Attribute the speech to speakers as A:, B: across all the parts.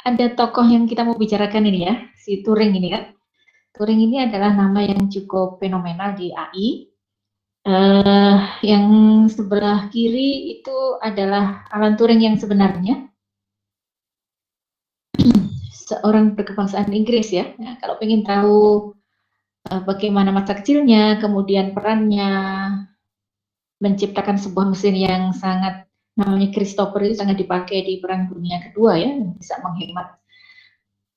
A: ada tokoh yang kita mau bicarakan ini ya, si Turing ini kan. Turing ini adalah nama yang cukup fenomenal di AI. Yang sebelah kiri itu adalah Alan Turing yang sebenarnya, seorang berkebangsaan Inggris ya. Nah, kalau ingin tahu bagaimana masa kecilnya, kemudian perannya menciptakan sebuah mesin yang sangat, namanya Christopher, itu sangat dipakai di Perang Dunia Kedua ya, bisa menghemat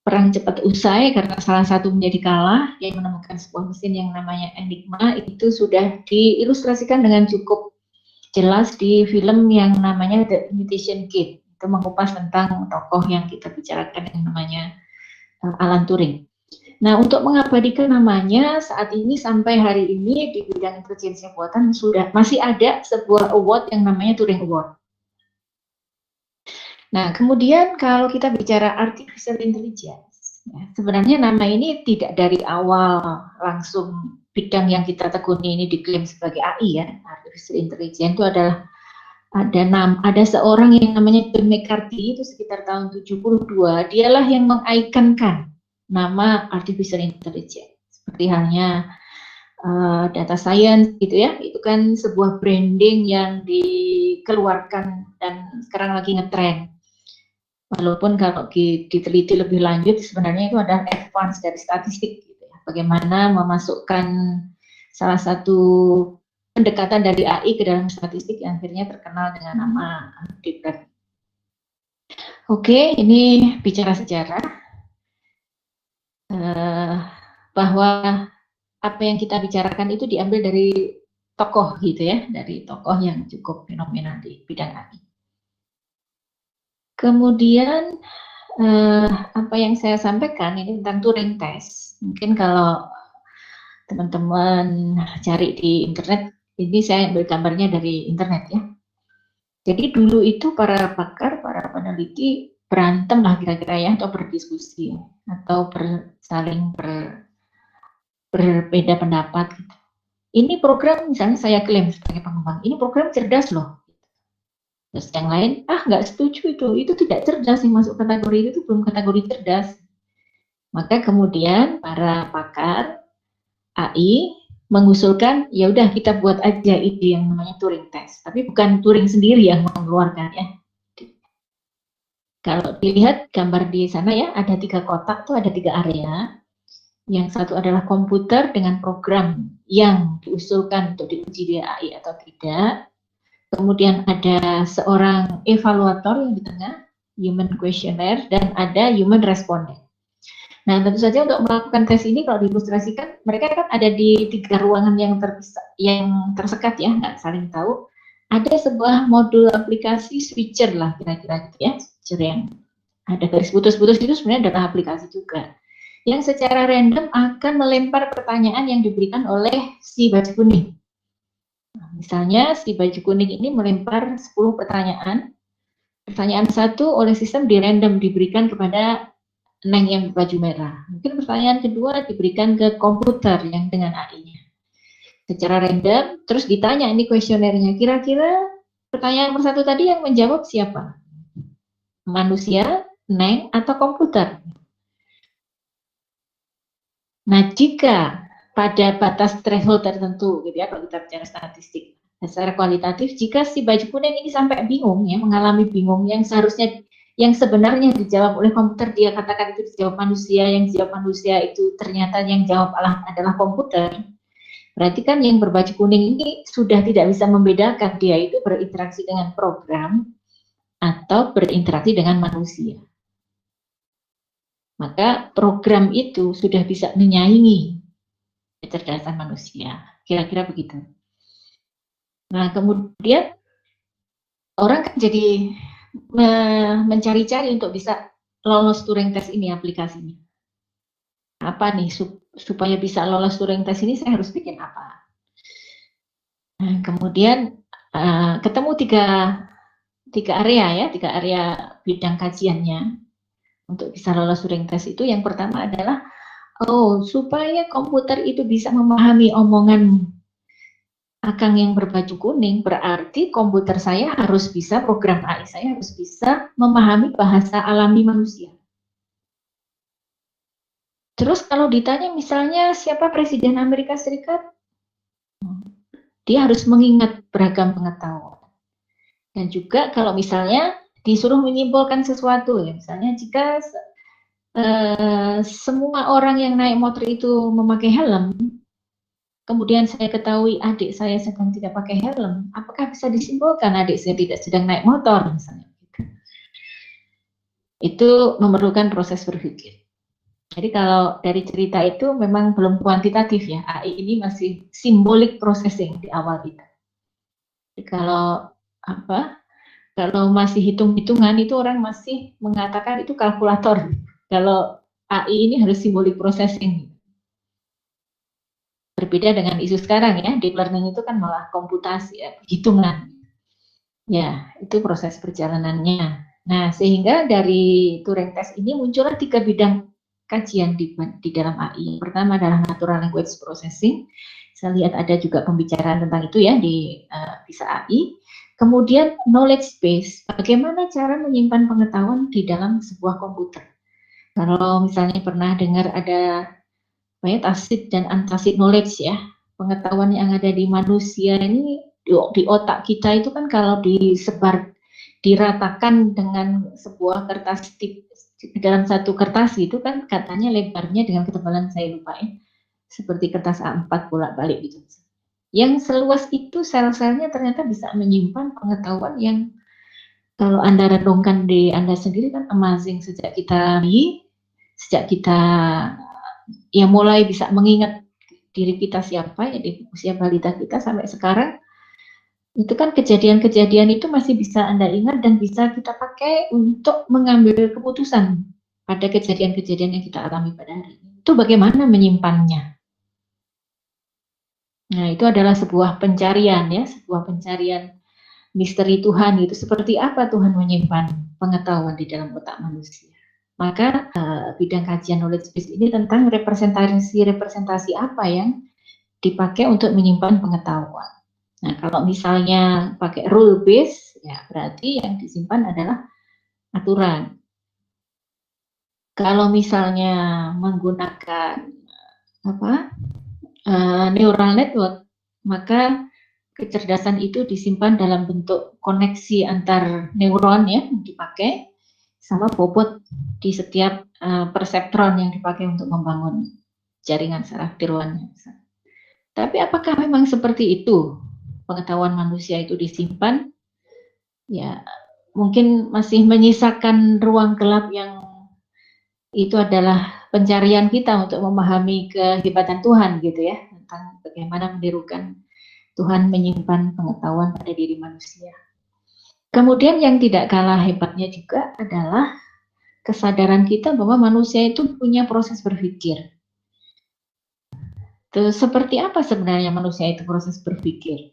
A: perang cepat usai karena salah satu menjadi kalah. Dia menemukan sebuah mesin yang namanya Enigma, itu sudah diilustrasikan dengan cukup jelas di film yang namanya The Imitation Game. Itu mengupas tentang tokoh yang kita bicarakan yang namanya Alan Turing. Nah, untuk mengabadikan namanya saat ini sampai hari ini di bidang intelijensi buatan masih ada sebuah award yang namanya Turing Award. Nah, kemudian kalau kita bicara artificial intelligence, ya, sebenarnya nama ini tidak dari awal langsung bidang yang kita tekuni ini diklaim sebagai AI ya. Artificial intelligence itu adalah ada seorang yang namanya John McCarthy, itu sekitar tahun 72, dialah yang mengikonkan nama artificial intelligence. Seperti halnya data science gitu ya, itu kan sebuah branding yang dikeluarkan dan sekarang lagi ngetrend. Walaupun kalau diteliti lebih lanjut sebenarnya itu adalah advance dari statistik gitu ya. Bagaimana memasukkan salah satu pendekatan dari AI ke dalam statistik yang akhirnya terkenal dengan nama deep learning. Oke, ini bicara sejarah bahwa apa yang kita bicarakan itu diambil dari tokoh gitu ya, dari tokoh yang cukup fenomenal di bidang AI. Kemudian apa yang saya sampaikan ini tentang Turing test. Mungkin kalau teman-teman cari di internet, ini saya ambil gambarnya dari internet ya. Jadi dulu itu para pakar, para peneliti berantem lah kira-kira ya, atau berdiskusi, atau saling berbeda pendapat. Ini program misalnya saya klaim sebagai pengembang, ini program cerdas loh. Terus yang lain, nggak setuju itu tidak cerdas, yang masuk kategori itu belum kategori cerdas. Maka kemudian para pakar AI mengusulkan, ya udah kita buat aja ide yang namanya Turing test, tapi bukan Turing sendiri yang mengeluarkan ya. Kalau dilihat gambar di sana ya, ada 3 kotak tuh, ada 3 area. Yang satu adalah komputer dengan program yang diusulkan untuk diuji di AI atau tidak. Kemudian ada seorang evaluator yang di tengah, human questionnaire, dan ada human respondent. Nah, tentu saja untuk melakukan tes ini kalau diilustrasikan, mereka kan ada di 3 ruangan yang terpisah, yang tersekat ya, nggak saling tahu. Ada sebuah modul aplikasi switcher lah kira-kira gitu ya, switcher yang ada garis putus-putus itu sebenarnya adalah aplikasi juga, yang secara random akan melempar pertanyaan yang diberikan oleh si baju kuning. Nah, misalnya si baju kuning ini melempar 10 pertanyaan. Pertanyaan 1 oleh sistem di random diberikan kepada Neng yang baju merah. Mungkin pertanyaan kedua diberikan ke komputer yang dengan AI-nya. Secara random, terus ditanya ini kuesionernya, kira-kira pertanyaan nomor 1 tadi yang menjawab siapa? Manusia, Neng, atau komputer? Nah, jika pada batas threshold tertentu, gitu ya, kalau kita bicara statistik, secara kualitatif, jika si baju kuning ini sampai bingung, ya, mengalami bingung, yang seharusnya, yang sebenarnya dijawab oleh komputer, dia katakan itu dijawab manusia, yang dijawab manusia itu ternyata yang jawab adalah komputer, berarti kan yang berbaju kuning ini sudah tidak bisa membedakan dia itu berinteraksi dengan program atau berinteraksi dengan manusia. Maka program itu sudah bisa menyaingi kecerdasan manusia, kira-kira begitu. Nah, kemudian orang kan jadi mencari-cari untuk bisa lolos Turing test ini aplikasinya. Apa nih supaya bisa lolos Turing test ini saya harus bikin apa? Nah, kemudian ketemu tiga area ya, 3 area bidang kajiannya untuk bisa lolos Turing test itu. Yang pertama adalah supaya komputer itu bisa memahami omongan Akang yang berbaju kuning, berarti komputer saya harus bisa, program AI saya harus bisa memahami bahasa alami manusia. Terus kalau ditanya misalnya siapa Presiden Amerika Serikat, dia harus mengingat beragam pengetahuan. Dan juga kalau misalnya disuruh menyimpulkan sesuatu, ya misalnya jika semua orang yang naik motor itu memakai helm, kemudian saya ketahui adik saya sedang tidak pakai helm, apakah bisa disimpulkan adik saya tidak sedang naik motor misalnya? Itu memerlukan proses berpikir. Jadi kalau dari cerita itu memang belum kuantitatif ya, AI ini masih symbolic processing di awal itu. Jadi kalau apa? Kalau masih hitung-hitungan itu orang masih mengatakan itu kalkulator. Kalau AI ini harus symbolic processing. Berbeda dengan isu sekarang ya, deep learning itu kan malah komputasi ya, hitungan. Ya, itu proses perjalanannya. Nah, sehingga dari Turing test ini muncullah 3 bidang kajian di dalam AI. Pertama adalah natural language processing. Saya lihat ada juga pembicaraan tentang itu ya di bisa AI. Kemudian knowledge base, bagaimana cara menyimpan pengetahuan di dalam sebuah komputer. Kalau misalnya pernah dengar ada tacit dan untacit knowledge ya, pengetahuan yang ada di manusia ini di otak kita itu kan kalau disebar diratakan dengan sebuah kertas tip dalam satu kertas itu kan katanya lebarnya dengan ketebalan saya lupa ya, seperti kertas A4 bolak-balik gitu. Yang seluas itu sel-selnya ternyata bisa menyimpan pengetahuan yang kalau Anda renungkan di Anda sendiri kan amazing sejak kita ya mulai bisa mengingat diri kita siapa ya di usia balita kita sampai sekarang itu kan kejadian-kejadian itu masih bisa Anda ingat dan bisa kita pakai untuk mengambil keputusan pada kejadian-kejadian yang kita alami pada hari ini. Itu bagaimana menyimpannya? Nah, itu adalah sebuah pencarian ya, sebuah pencarian misteri Tuhan itu seperti apa Tuhan menyimpan pengetahuan di dalam otak manusia. Maka bidang kajian knowledge base ini tentang representasi apa yang dipakai untuk menyimpan pengetahuan. Nah, kalau misalnya pakai rule base, ya berarti yang disimpan adalah aturan. Kalau misalnya menggunakan neural network, maka kecerdasan itu disimpan dalam bentuk koneksi antar neuron ya yang dipakai sama bobot di setiap perseptron yang dipakai untuk membangun jaringan saraf tiruannya. Tapi apakah memang seperti itu pengetahuan manusia itu disimpan? Ya, mungkin masih menyisakan ruang gelap yang itu adalah pencarian kita untuk memahami kehebatan Tuhan gitu ya, tentang bagaimana menirukan Tuhan menyimpan pengetahuan pada diri manusia. Kemudian yang tidak kalah hebatnya juga adalah kesadaran kita bahwa manusia itu punya proses berpikir. Seperti apa sebenarnya manusia itu proses berpikir?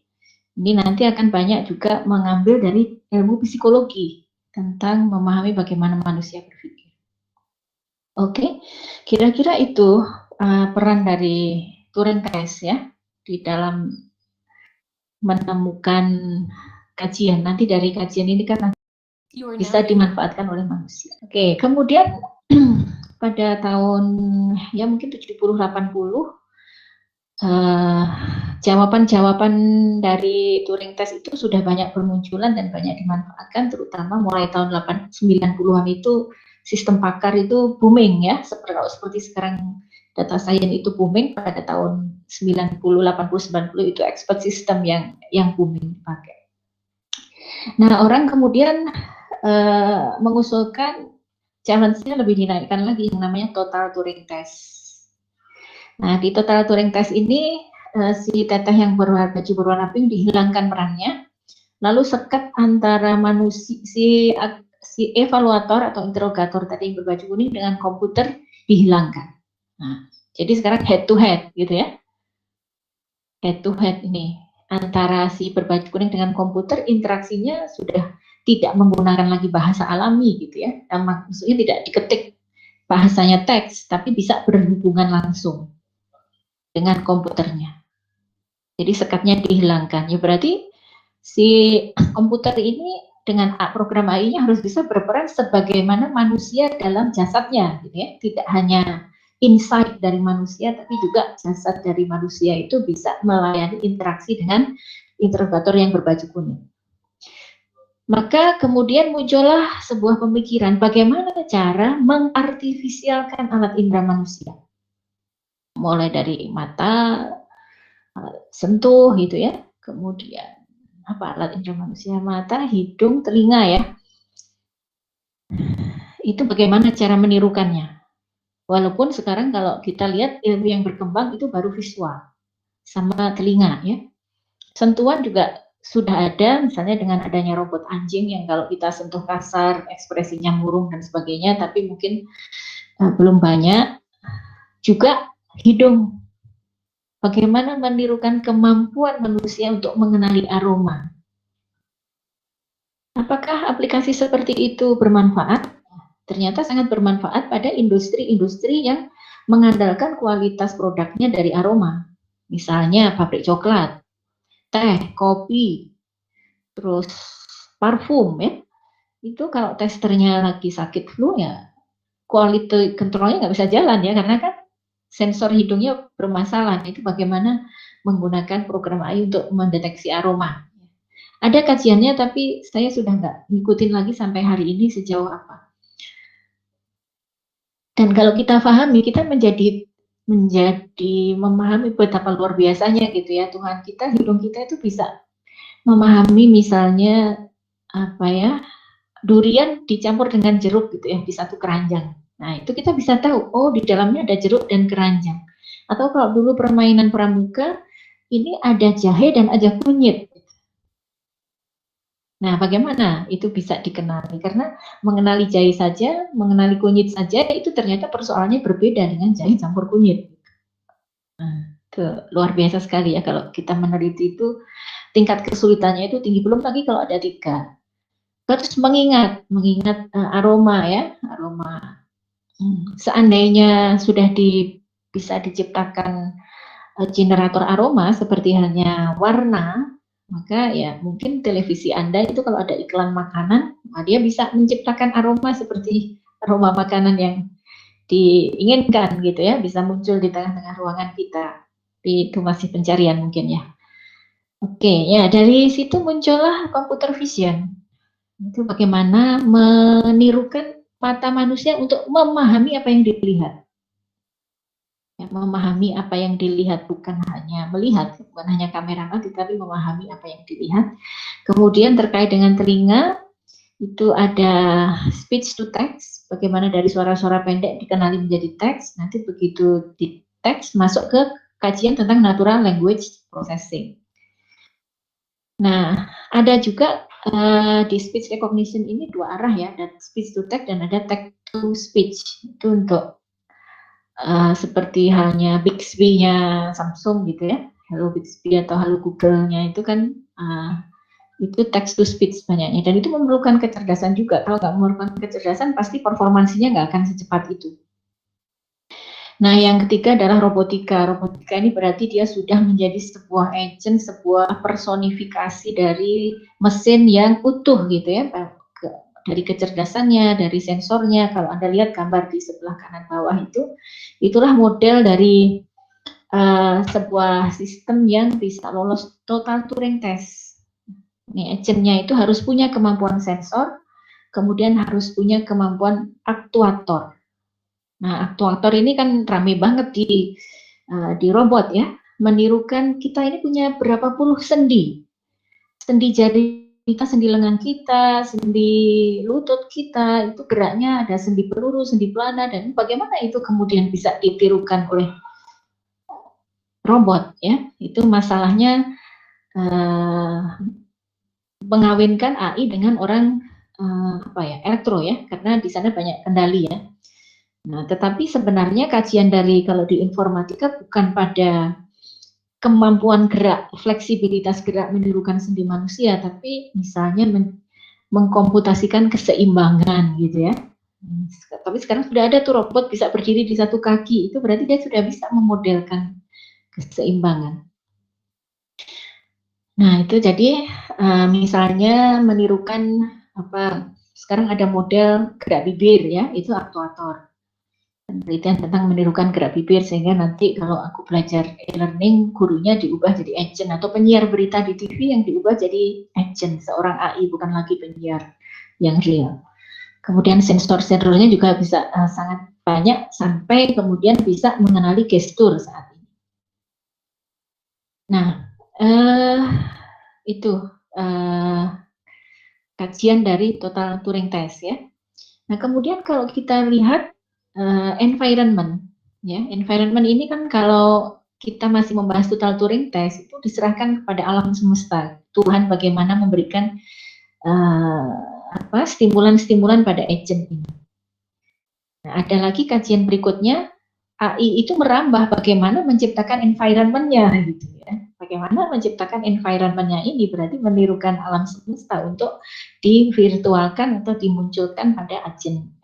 A: Ini nanti akan banyak juga mengambil dari ilmu psikologi tentang memahami bagaimana manusia berpikir. Oke, kira-kira itu peran dari Turing test ya di dalam menemukan kajian. Nanti dari kajian ini kan bisa dimanfaatkan oleh manusia. Oke, kemudian pada tahun ya mungkin 70-80 jawaban-jawaban dari Turing test itu sudah banyak bermunculan dan banyak dimanfaatkan, terutama mulai tahun 90-an itu sistem pakar itu booming ya, seperti sekarang data science itu booming, pada tahun 90, 80, 90 itu expert system yang booming dipakai. Nah, orang kemudian mengusulkan challenge-nya lebih dinaikkan lagi yang namanya total Turing test. Nah, di total Turing test ini si teteh yang baju berwarna pink dihilangkan perannya, lalu sekat antara manusia si evaluator atau interrogator tadi yang berbaju kuning dengan komputer dihilangkan. Nah, jadi sekarang head to head gitu ya. Head to head ini antara si berbaju kuning dengan komputer, interaksinya sudah tidak menggunakan lagi bahasa alami gitu ya. Maksudnya tidak diketik bahasanya teks, tapi bisa berhubungan langsung dengan komputernya. Jadi sekatnya dihilangkan. Ya berarti si komputer ini dengan program AI-nya harus bisa berperan sebagaimana manusia dalam jasadnya, gitu ya. Tidak hanya insight dari manusia, tapi juga jasad dari manusia itu bisa melayani interaksi dengan interrogator yang berbaju kuning. Maka kemudian muncullah sebuah pemikiran bagaimana cara mengartifisialkan alat indera manusia. Mulai dari mata, sentuh gitu ya, kemudian apa alat indera manusia, mata, hidung, telinga ya. Itu bagaimana cara menirukannya. Walaupun sekarang kalau kita lihat ilmu yang berkembang itu baru visual sama telinga ya. Sentuhan juga sudah ada, misalnya dengan adanya robot anjing yang kalau kita sentuh kasar, ekspresinya murung dan sebagainya, tapi mungkin belum banyak. Juga hidung. Bagaimana menirukan kemampuan manusia untuk mengenali aroma. Apakah aplikasi seperti itu bermanfaat? Ternyata sangat bermanfaat pada industri-industri yang mengandalkan kualitas produknya dari aroma. Misalnya pabrik coklat, teh, kopi, terus parfum ya. Itu kalau testernya lagi sakit flu ya quality controlnya nggak bisa jalan ya, karena kan sensor hidungnya bermasalah. Itu bagaimana menggunakan program AI untuk mendeteksi aroma. Ada kajiannya tapi saya sudah nggak ngikutin lagi sampai hari ini sejauh apa. Dan kalau kita pahami, kita menjadi memahami betapa luar biasanya gitu ya Tuhan kita, hidung kita itu bisa memahami misalnya apa ya, durian dicampur dengan jeruk gitu ya di satu keranjang. Nah itu kita bisa tahu, oh di dalamnya ada jeruk dan keranjang. Atau kalau dulu permainan pramuka, ini ada jahe dan ada kunyit. Nah bagaimana itu bisa dikenali? Karena mengenali jahe saja, mengenali kunyit saja, itu ternyata persoalannya berbeda dengan jahe campur kunyit. Nah, itu luar biasa sekali ya kalau kita meneliti itu, tingkat kesulitannya itu tinggi. Belum lagi kalau ada 3. Terus mengingat aroma ya, aroma. Seandainya sudah bisa diciptakan generator aroma seperti halnya warna, maka ya mungkin televisi Anda itu kalau ada iklan makanan, dia bisa menciptakan aroma seperti aroma makanan yang diinginkan gitu ya, bisa muncul di tengah-tengah ruangan kita. Itu masih pencarian mungkin ya. Oke, ya dari situ muncullah computer vision. Itu bagaimana menirukan mata manusia untuk memahami apa yang dilihat. Ya, memahami apa yang dilihat, bukan hanya melihat, bukan hanya kamera mata, tetapi memahami apa yang dilihat. Kemudian terkait dengan telinga, itu ada speech to text, bagaimana dari suara-suara pendek dikenali menjadi teks, nanti begitu di teks masuk ke kajian tentang natural language processing. Nah, ada juga di speech recognition ini 2 arah ya, ada speech to text dan ada text to speech. Itu untuk seperti halnya Bixby-nya Samsung gitu ya, Hello Bixby atau Hello Google-nya itu kan itu text to speech banyaknya, dan itu memerlukan kecerdasan juga. Kalau nggak memerlukan kecerdasan, pasti performansinya nggak akan secepat itu. Nah, yang ketiga adalah robotika. Robotika ini berarti dia sudah menjadi sebuah agent, sebuah personifikasi dari mesin yang utuh gitu ya, dari kecerdasannya, dari sensornya. Kalau Anda lihat gambar di sebelah kanan bawah itu, itulah model dari sebuah sistem yang bisa lolos total Turing test. Ini agentnya itu harus punya kemampuan sensor, kemudian harus punya kemampuan aktuator. Nah, aktuator ini kan rame banget di robot ya, menirukan kita ini punya berapa puluh sendi. Sendi jari kita, sendi lengan kita, sendi lutut kita, itu geraknya ada sendi peluru, sendi pelana, dan bagaimana itu kemudian bisa ditirukan oleh robot ya. Itu masalahnya mengawinkan AI dengan orang elektro ya, karena di sana banyak kendali ya. Nah, tetapi sebenarnya kajian dari kalau di informatika bukan pada kemampuan gerak, fleksibilitas gerak menirukan sendi manusia, tapi misalnya mengkomputasikan keseimbangan gitu ya. Tapi sekarang sudah ada tuh robot bisa berdiri di satu kaki, itu berarti dia sudah bisa memodelkan keseimbangan. Nah, itu jadi misalnya menirukan sekarang ada model gerak bibir ya, itu aktuator. penelitian tentang menirukan gerak bibir, sehingga nanti kalau aku belajar e-learning, gurunya diubah jadi agent, atau penyiar berita di TV yang diubah jadi agent, seorang AI, bukan lagi penyiar yang real. Kemudian sensor-sensornya juga bisa sangat banyak, sampai kemudian bisa mengenali gestur saat ini. Nah, itu kajian dari total Turing test ya. Nah, kemudian kalau kita lihat environment, ya, environment ini kan kalau kita masih membahas total Turing test itu diserahkan kepada alam semesta. Tuhan bagaimana memberikan stimulan-stimulan pada agent ini. Nah, ada lagi kajian berikutnya, AI itu merambah bagaimana menciptakan environment-nya gitu ya. Bagaimana menciptakan environment-nya ini berarti menirukan alam semesta untuk divirtualkan atau dimunculkan pada agent.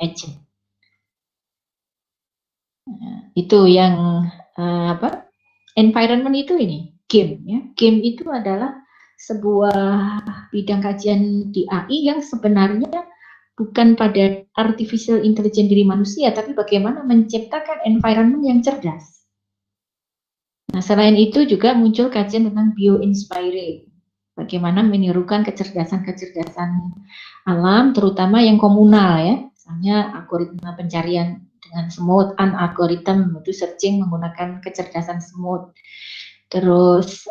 A: Nah, itu yang environment itu ini game ya. Game itu adalah sebuah bidang kajian di AI yang sebenarnya bukan pada artificial intelligence diri manusia, tapi bagaimana menciptakan environment yang cerdas. Nah, selain itu juga muncul kajian tentang bioinspiring, bagaimana menirukan kecerdasan-kecerdasan alam, terutama yang komunal ya, misalnya algoritma pencarian dengan semut, algoritma itu searching menggunakan kecerdasan semut. Terus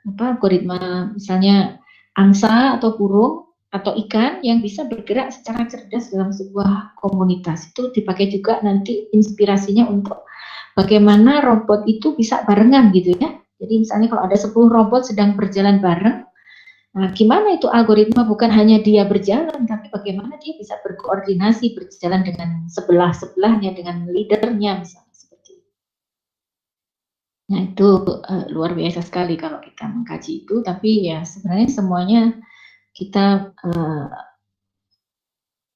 A: algoritma misalnya angsa atau burung atau ikan yang bisa bergerak secara cerdas dalam sebuah komunitas, itu dipakai juga nanti inspirasinya untuk bagaimana robot itu bisa barengan gitu ya. Jadi misalnya kalau ada 10 robot sedang berjalan bareng, nah gimana itu algoritma bukan hanya dia berjalan, tapi bagaimana dia bisa berkoordinasi, berjalan dengan sebelah-sebelahnya, dengan leadernya misalnya seperti itu. Nah itu luar biasa sekali kalau kita mengkaji itu, tapi ya sebenarnya semuanya kita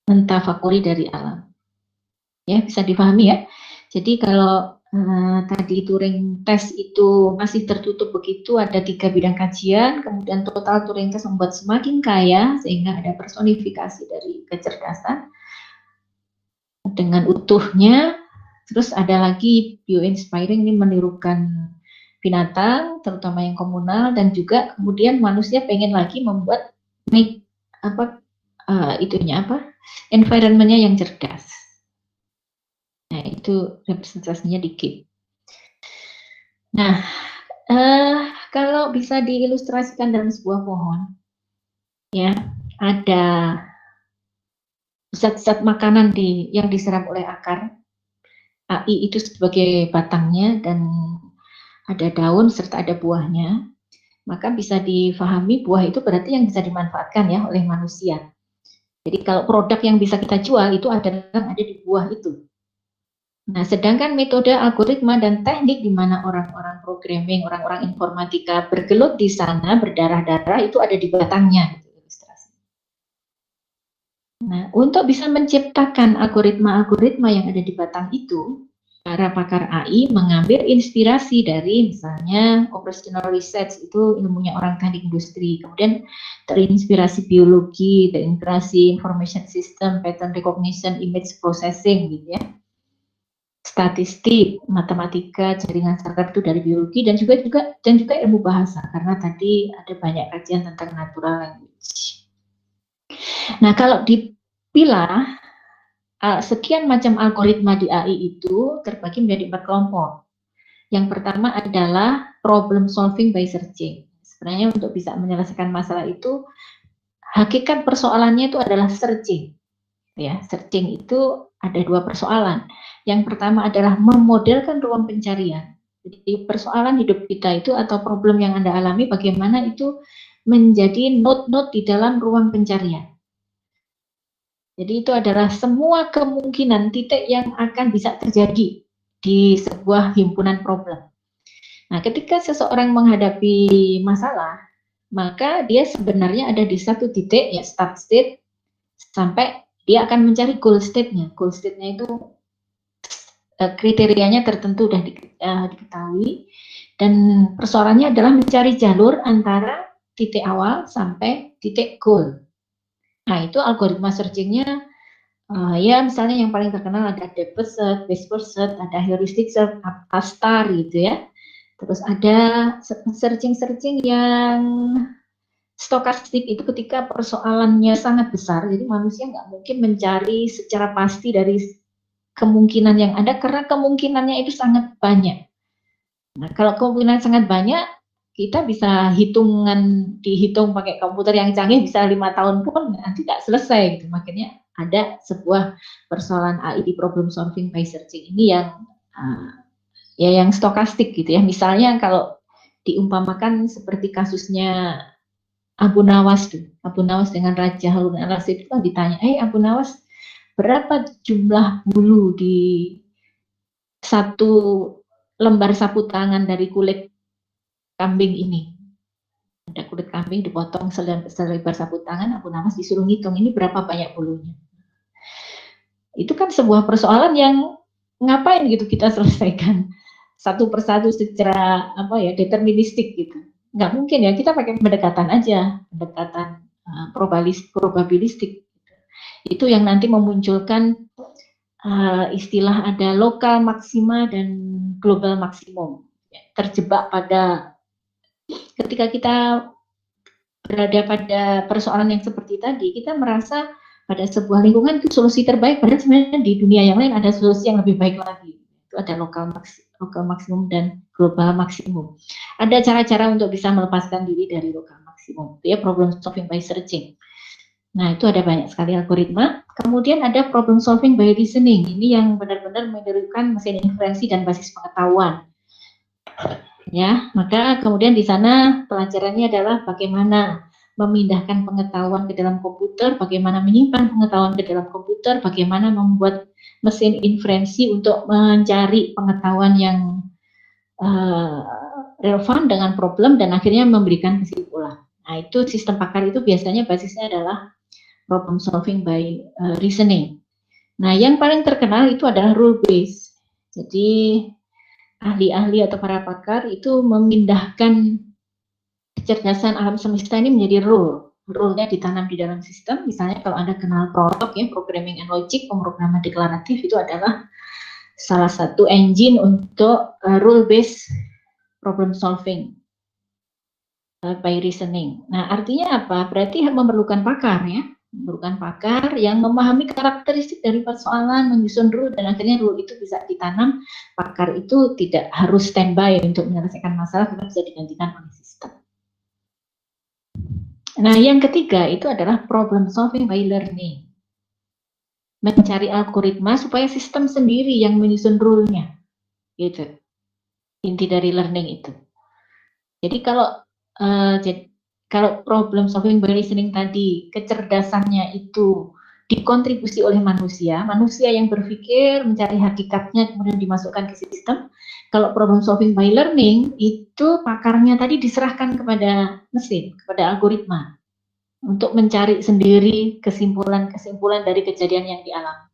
A: mentafakuri dari alam. Ya, bisa dipahami ya. Jadi kalau tadi Turing test itu masih tertutup begitu, ada 3 bidang kajian, kemudian total Turing test membuat semakin kaya, sehingga ada personifikasi dari kecerdasan dengan utuhnya. Terus ada lagi bioinspiring, ini menirukan binatang, terutama yang komunal, dan juga kemudian manusia pengen lagi membuat environment-nya yang cerdas. Nah, itu representasinya dikit. Nah, kalau bisa diilustrasikan dalam sebuah pohon, ya, ada zat-zat makanan yang diserap oleh akar, AI itu sebagai batangnya, dan ada daun serta ada buahnya, maka bisa difahami buah itu berarti yang bisa dimanfaatkan ya oleh manusia. Jadi kalau produk yang bisa kita jual itu ada di buah itu. Nah, sedangkan metode algoritma dan teknik di mana orang-orang programming, orang-orang informatika bergelut di sana, berdarah-darah, itu ada di batangnya. Nah, untuk bisa menciptakan algoritma-algoritma yang ada di batang itu, para pakar AI mengambil inspirasi dari misalnya operational research, itu ilmunya orang teknik industri, kemudian terinspirasi biologi, terinspirasi information system, pattern recognition, image processing gitu ya. Statistik, matematika, jaringan saraf itu dari biologi, dan juga ilmu bahasa, karena tadi ada banyak kajian tentang natural language. Nah, kalau dipilah sekian macam algoritma di AI itu terbagi menjadi 4 kelompok. Yang pertama adalah problem solving by searching. Sebenarnya untuk bisa menyelesaikan masalah itu, hakikat persoalannya itu adalah searching. Ya, searching itu ada 2 persoalan. Yang pertama adalah memodelkan ruang pencarian. Jadi persoalan hidup kita itu atau problem yang Anda alami, bagaimana itu menjadi node-node di dalam ruang pencarian. Jadi itu adalah semua kemungkinan titik yang akan bisa terjadi di sebuah himpunan problem. Nah, ketika seseorang menghadapi masalah, maka dia sebenarnya ada di satu titik, ya start state, sampai dia akan mencari goal state-nya. Goal state-nya itu kriterianya tertentu sudah diketahui, dan persoalannya adalah mencari jalur antara titik awal sampai titik goal. Nah, itu algoritma searching-nya Ya misalnya yang paling terkenal ada depth search, base first search, ada heuristic search, star gitu ya. Terus ada searching yang stokastik, itu ketika persoalannya sangat besar, jadi manusia nggak mungkin mencari secara pasti dari kemungkinan yang ada karena kemungkinannya itu sangat banyak. Nah, kalau kemungkinan sangat banyak, kita bisa dihitung pakai komputer yang canggih bisa 5 tahun pun tidak selesai gitu. Makanya ada sebuah persoalan AI di problem solving by searching ini ya yang stokastik gitu ya. Misalnya kalau diumpamakan seperti kasusnya Abu Nawas tuh. Abu Nawas dengan Raja Harun al-Rashid itu kan ditanya, Abu Nawas, berapa jumlah bulu di satu lembar sapu tangan dari kulit kambing ini? Ada kulit kambing dipotong selebar sapu tangan, Abu Nawas disuruh ngitung ini berapa banyak bulunya. Itu kan sebuah persoalan yang ngapain gitu kita selesaikan satu persatu secara deterministik gitu. Nggak mungkin ya, kita pakai pendekatan aja, pendekatan probabilistik. Itu yang nanti memunculkan istilah ada lokal maksima dan global maksimum. Terjebak pada ketika kita berada pada persoalan yang seperti tadi, kita merasa pada sebuah lingkungan itu solusi terbaik, padahal sebenarnya di dunia yang lain ada solusi yang lebih baik lagi. Itu ada lokal maksimum dan global maksimum. Ada cara-cara untuk bisa melepaskan diri dari lokal maksimum. Itu ya problem solving by searching. Nah, itu ada banyak sekali algoritma. Kemudian ada problem solving by reasoning. Ini yang benar-benar menirukan mesin inferensi dan basis pengetahuan. Ya, maka kemudian di sana pelajarannya adalah bagaimana memindahkan pengetahuan ke dalam komputer, bagaimana menyimpan pengetahuan ke dalam komputer, bagaimana membuat mesin inferensi untuk mencari pengetahuan yang relevan dengan problem dan akhirnya memberikan kesimpulan. Nah, itu sistem pakar itu biasanya basisnya adalah problem solving by reasoning. Nah, yang paling terkenal itu adalah rule based. Jadi ahli-ahli atau para pakar itu memindahkan kecerdasan alam semesta ini menjadi rule. Rule-nya ditanam di dalam sistem. Misalnya kalau Anda kenal Prolog ya, Programming and Logic, pemrograman deklaratif itu adalah salah satu engine untuk rule based problem solving by reasoning. Nah, artinya apa? Berarti memerlukan pakar ya, memerlukan pakar yang memahami karakteristik dari persoalan, menyusun rule, dan akhirnya rule itu bisa ditanam. Pakar itu tidak harus standby untuk menyelesaikan masalah, karena bisa digantikan oleh sistem. Nah, yang ketiga itu adalah problem solving by learning. Mencari algoritma supaya sistem sendiri yang menyusun rule-nya. Gitu. Inti dari learning itu. Jadi kalau problem solving by reasoning tadi, kecerdasannya itu dikontribusi oleh manusia, manusia yang berpikir, mencari hakikatnya, kemudian dimasukkan ke sistem. Kalau problem solving by learning, itu pakarnya tadi diserahkan kepada mesin, kepada algoritma, untuk mencari sendiri kesimpulan-kesimpulan dari kejadian yang dialami.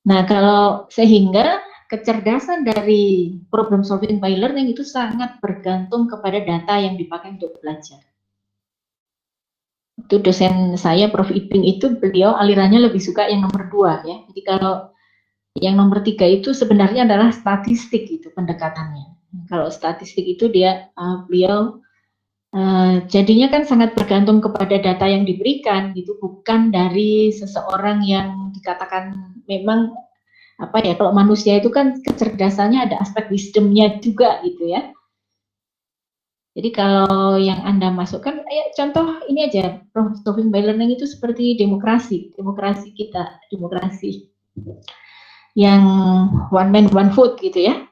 A: Nah, kalau sehingga kecerdasan dari problem solving by learning itu sangat bergantung kepada data yang dipakai untuk belajar. Itu dosen saya, Prof. Iping itu, beliau alirannya lebih suka yang nomor 2 ya. Jadi kalau yang nomor 3 itu sebenarnya adalah statistik itu pendekatannya. Kalau statistik itu beliau jadinya kan sangat bergantung kepada data yang diberikan gitu, bukan dari seseorang yang dikatakan memang kalau manusia itu kan kecerdasannya ada aspek wisdomnya juga gitu ya. Jadi kalau yang Anda masukkan, contoh ini aja, problem solving by learning itu seperti demokrasi kita, demokrasi yang one man one vote gitu ya.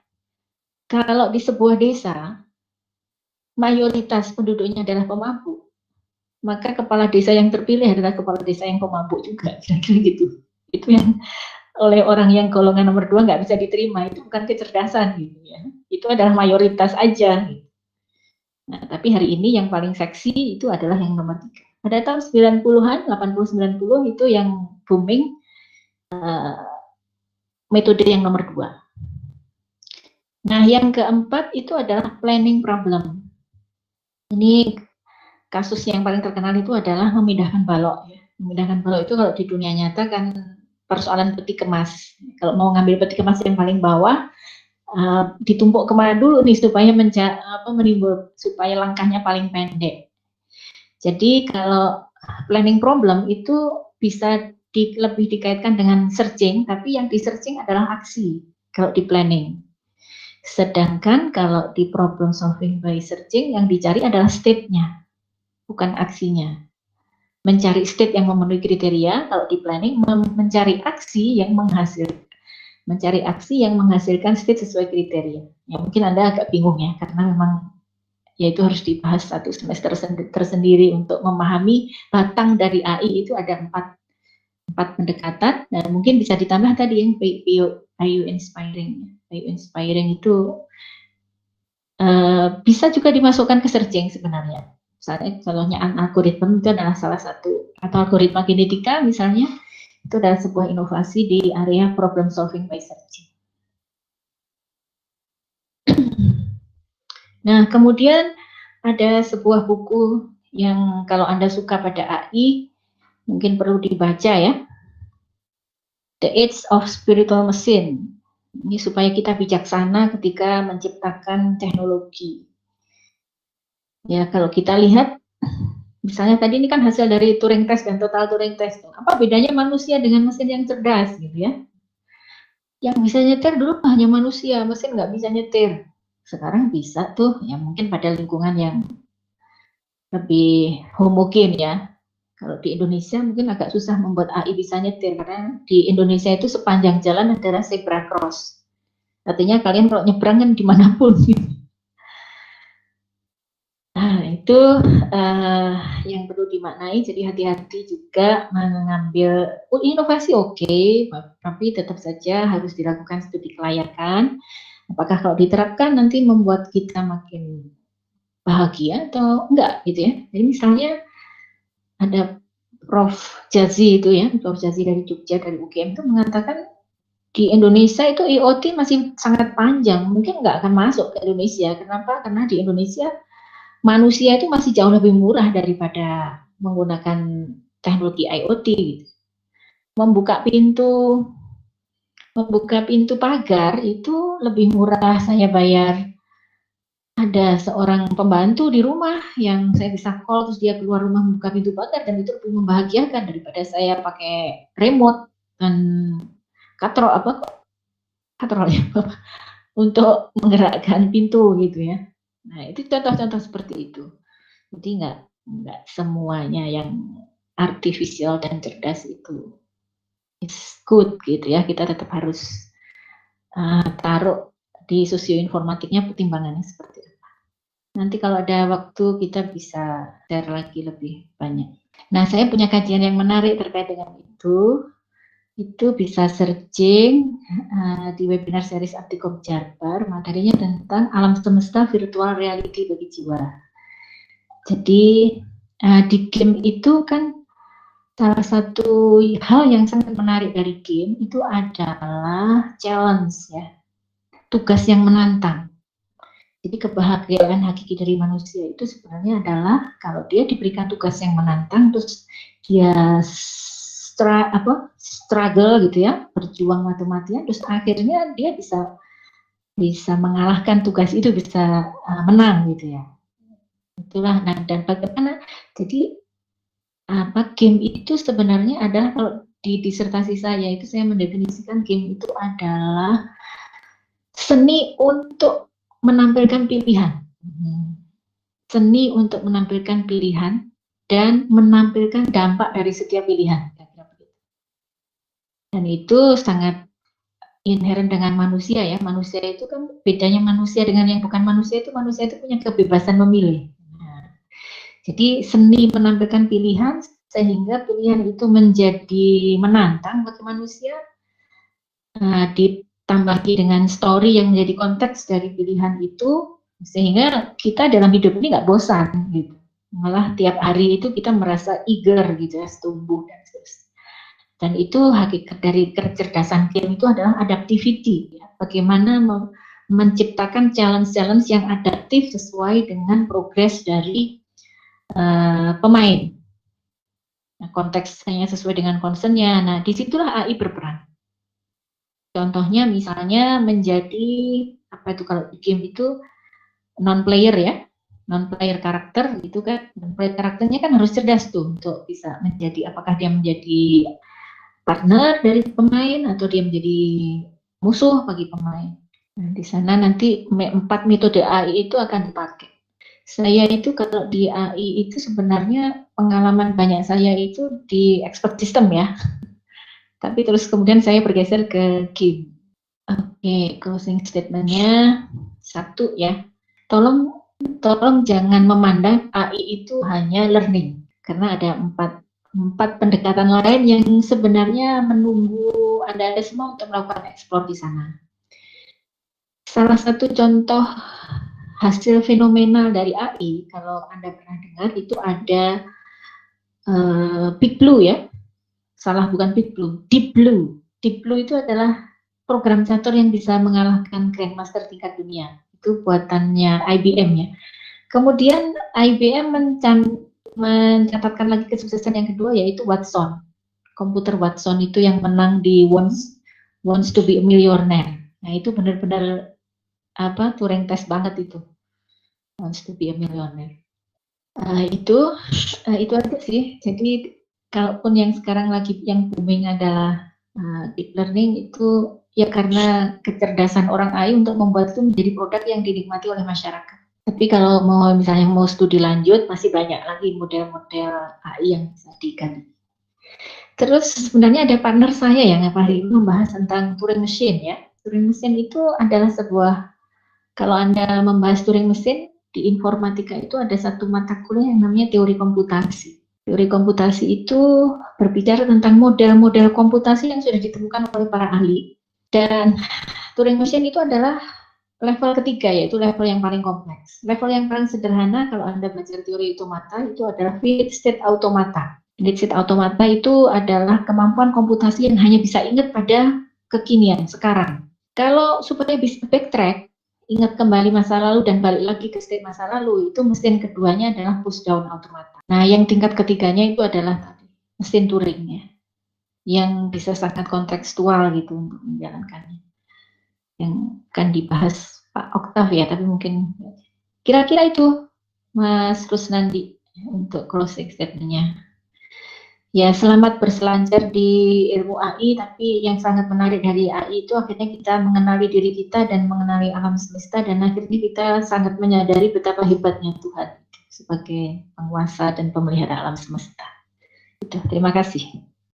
A: Kalau di sebuah desa, mayoritas penduduknya adalah pemabuk, maka kepala desa yang terpilih adalah kepala desa yang pemabuk juga, kira-kira gitu. Itu yang oleh orang yang golongan nomor 2 nggak bisa diterima, itu bukan kecerdasan gitu ya. Itu adalah mayoritas aja. Gitu. Nah, tapi hari ini yang paling seksi itu adalah yang nomor 3. Pada tahun 90-an, 80-90 itu yang booming metode yang nomor 2. Nah, yang keempat itu adalah planning problem. Ini kasus yang paling terkenal itu adalah memindahkan balok ya. Memindahkan balok itu kalau di dunia nyata kan persoalan peti kemas. Kalau mau ngambil peti kemas yang paling bawah, ditumpuk kemana dulu nih supaya menimbul supaya langkahnya paling pendek. Jadi kalau planning problem itu bisa lebih dikaitkan dengan searching, tapi yang di searching adalah aksi kalau di planning. Sedangkan kalau di problem solving by searching yang dicari adalah state-nya, bukan aksinya. Mencari state yang memenuhi kriteria, kalau di planning mencari aksi yang menghasilkan state sesuai kriteria. Ya mungkin Anda agak bingung ya, karena memang ya itu harus dibahas satu semester tersendiri untuk memahami batang dari AI itu ada empat pendekatan, dan mungkin bisa ditambah tadi yang PU inspiring. PU inspiring itu bisa juga dimasukkan ke searching sebenarnya. Misalnya contohnya algoritma itu adalah salah satu, atau algoritma genetika misalnya, itu adalah sebuah inovasi di area problem solving by searching. Nah, kemudian ada sebuah buku yang kalau Anda suka pada AI, mungkin perlu dibaca ya. The Age of Spiritual Machine. Ini supaya kita bijaksana ketika menciptakan teknologi. Ya, kalau kita lihat, misalnya tadi ini kan hasil dari Turing Test dan Total Turing Test. Apa bedanya manusia dengan mesin yang cerdas, gitu ya? Yang bisa nyetir dulu hanya manusia, mesin nggak bisa nyetir. Sekarang bisa tuh, ya mungkin pada lingkungan yang lebih homogen ya. Kalau di Indonesia mungkin agak susah membuat AI bisa nyetir, karena di Indonesia itu sepanjang jalan adalah zebra cross. Artinya kalian kalau nyebrang kan dimanapun. Nah, itu yang perlu dimaknai, jadi hati-hati juga mengambil inovasi oke, tapi tetap saja harus dilakukan studi kelayakan. Apakah kalau diterapkan nanti membuat kita makin bahagia atau enggak gitu ya. Jadi misalnya ada Prof. Jazi itu ya, Prof. Jazi dari Jogja, dari UGM itu mengatakan di Indonesia itu IoT masih sangat panjang, mungkin nggak akan masuk ke Indonesia. Kenapa? Karena di Indonesia manusia itu masih jauh lebih murah daripada menggunakan teknologi IoT. Membuka pintu pagar itu lebih murah saya bayar. Ada seorang pembantu di rumah yang saya bisa call terus dia keluar rumah membuka pintu pagar, dan itu lebih membahagiakan daripada saya pakai remote dan katrol ya untuk menggerakkan pintu gitu ya. Nah itu contoh-contoh seperti itu. Jadi nggak semuanya yang artifisial dan cerdas itu is good gitu ya. Kita tetap harus taruh di sosioinformatiknya pertimbangannya seperti itu. Nanti kalau ada waktu kita bisa share lagi lebih banyak. Nah, saya punya kajian yang menarik terkait dengan itu. Itu bisa searching di webinar series Abdikom Jarbar, materinya tentang alam semesta virtual reality bagi jiwa. Jadi di game itu kan salah satu hal yang sangat menarik dari game itu adalah challenge ya, tugas yang menantang. Jadi kebahagiaan hakiki dari manusia itu sebenarnya adalah kalau dia diberikan tugas yang menantang, terus dia struggle gitu ya, berjuang mati-matian, terus akhirnya dia bisa mengalahkan tugas itu, bisa menang gitu ya. Itulah. Nah, dan bagaimana? Jadi game itu sebenarnya adalah, kalau di disertasi saya itu saya mendefinisikan game itu adalah seni untuk menampilkan pilihan. Seni untuk menampilkan pilihan dan menampilkan dampak dari setiap pilihan. Dan itu sangat inherent dengan manusia ya. Manusia itu kan bedanya manusia dengan yang bukan manusia itu punya kebebasan memilih. Nah, jadi seni menampilkan pilihan sehingga pilihan itu menjadi menantang bagi manusia. Ditambah dengan story yang menjadi konteks dari pilihan itu, sehingga kita dalam hidup ini nggak bosan gitu. Malah tiap hari itu kita merasa eager gitu ya, tumbuh dan seterusnya. Dan itu hakikat dari kecerdasan game itu adalah adaptivity ya. Bagaimana menciptakan challenge-challenge yang adaptif sesuai dengan progres dari pemain. Nah, konteksnya sesuai dengan concern-nya. Nah, disitulah AI berperan. Contohnya misalnya menjadi apa itu kalau di game itu non-player ya, non-player karakter gitu kan. Non-player karakternya kan harus cerdas tuh untuk bisa menjadi apakah dia menjadi partner dari pemain atau dia menjadi musuh bagi pemain. Nah, di sana nanti 4 metode AI itu akan dipakai. Saya itu kalau di AI itu sebenarnya pengalaman banyak saya itu di expert system ya. Tapi terus kemudian saya bergeser ke game. Oke, closing statement-nya satu ya. Tolong tolong jangan memandang AI itu hanya learning karena ada empat pendekatan lain yang sebenarnya menunggu Anda semua untuk melakukan eksplor di sana. Salah satu contoh hasil fenomenal dari AI, kalau Anda pernah dengar, itu ada Big Blue ya. Salah, bukan Big Blue, Deep Blue. Deep Blue itu adalah program catur yang bisa mengalahkan Grandmaster tingkat dunia. Itu buatannya IBM ya. Kemudian IBM mencatatkan lagi kesuksesan yang kedua, yaitu Watson. Komputer Watson itu yang menang di Wants to be a Millionaire. Nah, itu benar-benar Turing test banget itu. Wants to be a Millionaire. Itu aja sih. Jadi kalaupun yang sekarang lagi yang booming adalah deep learning, itu ya karena kecerdasan orang AI untuk membuat itu menjadi produk yang dinikmati oleh masyarakat. Tapi kalau misalnya mau studi lanjut, masih banyak lagi model-model AI yang bisa digali. Terus sebenarnya ada partner saya yang hari ini membahas tentang Turing Machine ya. Turing Machine itu adalah sebuah, kalau Anda membahas Turing Machine, di informatika itu ada satu mata kuliah yang namanya teori komputasi. Teori komputasi itu berbicara tentang model-model komputasi yang sudah ditemukan oleh para ahli. Dan Turing Machine itu adalah level ketiga, yaitu level yang paling kompleks. Level yang paling sederhana kalau Anda belajar teori automata itu adalah finite state automata. Finite state automata itu adalah kemampuan komputasi yang hanya bisa ingat pada kekinian, sekarang. Kalau supaya bisa backtrack, ingat kembali masa lalu dan balik lagi ke state masa lalu, itu mesin keduanya adalah push down automata. Nah, yang tingkat ketiganya itu adalah mesin Turing ya, yang bisa sangat kontekstual gitu untuk menjalankannya. Yang akan dibahas Pak Oktav ya, tapi mungkin kira-kira itu Mas Rusnandi untuk closing statement-nya. Ya, selamat berselancar di ilmu AI, tapi yang sangat menarik dari AI itu akhirnya kita mengenali diri kita dan mengenali alam semesta, dan akhirnya kita sangat menyadari betapa hebatnya Tuhan sebagai penguasa dan pemelihara alam semesta. Terima kasih.